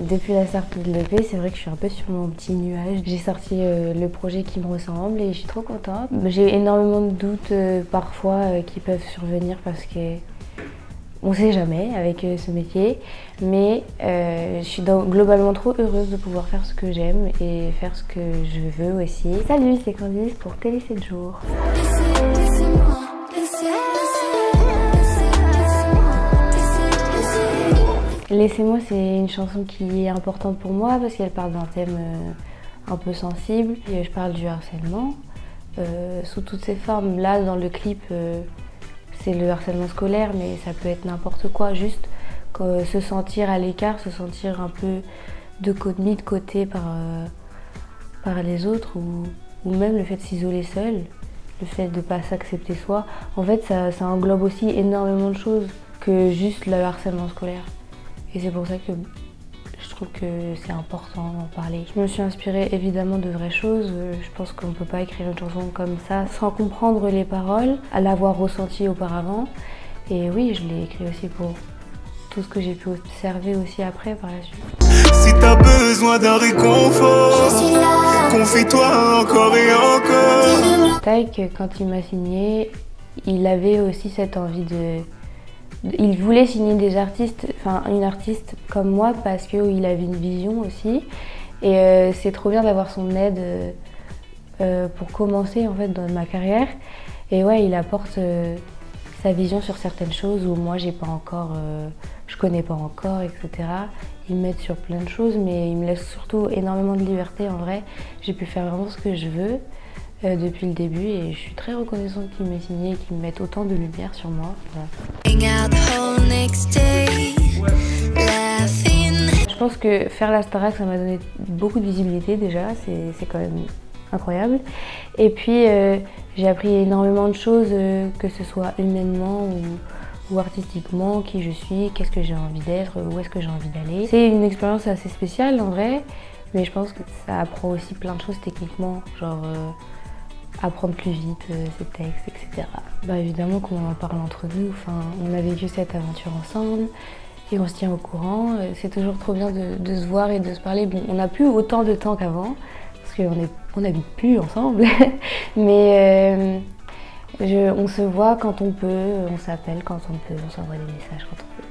Depuis la sortie de l'EP, c'est vrai que je suis un peu sur mon petit nuage. J'ai sorti le projet qui me ressemble et je suis trop contente. J'ai énormément de doutes parfois qui peuvent survenir parce que on sait jamais avec ce métier, mais je suis globalement trop heureuse de pouvoir faire ce que j'aime et faire ce que je veux aussi. Salut, c'est Candice pour Télé 7 jours. Laissez-moi, c'est une chanson qui est importante pour moi parce qu'elle parle d'un thème un peu sensible. Je parle du harcèlement sous toutes ses formes. Là, dans le clip, c'est le harcèlement scolaire, mais ça peut être n'importe quoi. Juste se sentir à l'écart, se sentir un peu mis de côté par les autres ou même le fait de s'isoler seul, le fait de ne pas s'accepter soi. En fait, ça englobe aussi énormément de choses que juste le harcèlement scolaire. Et c'est pour ça que je trouve que c'est important d'en parler. Je me suis inspirée évidemment de vraies choses. Je pense qu'on ne peut pas écrire une chanson comme ça sans comprendre les paroles, à l'avoir ressenti auparavant. Et oui, je l'ai écrit aussi pour tout ce que j'ai pu observer aussi après par la suite. Si t'as besoin d'un réconfort, confie-toi encore et encore. Taïk, quand il m'a signé, il avait aussi cette envie il voulait signer des artistes, enfin une artiste comme moi parce qu'il avait une vision aussi. Et c'est trop bien d'avoir son aide pour commencer en fait dans ma carrière. Et ouais, il apporte sa vision sur certaines choses où moi j'ai pas encore, je connais pas encore, etc. Il m'aide sur plein de choses, mais il me laisse surtout énormément de liberté en vrai. J'ai pu faire vraiment ce que je veux depuis le début et je suis très reconnaissante qu'il m'ait signé et qu'il me mette autant de lumière sur moi. Voilà. Je pense que faire la Starac, ça m'a donné beaucoup de visibilité déjà, c'est quand même incroyable. Et puis j'ai appris énormément de choses, que ce soit humainement ou artistiquement, qui je suis, qu'est-ce que j'ai envie d'être, où est-ce que j'ai envie d'aller. C'est une expérience assez spéciale en vrai, mais je pense que ça apprend aussi plein de choses techniquement, genre apprendre plus vite ses textes, etc. Bah évidemment qu'on en parle entre nous, enfin, on a vécu cette aventure ensemble et on se tient au courant. C'est toujours trop bien de se voir et de se parler. Bon, on n'a plus autant de temps qu'avant, parce qu'on n'habite plus ensemble, mais on se voit quand on peut, on s'appelle quand on peut, on s'envoie des messages quand on peut.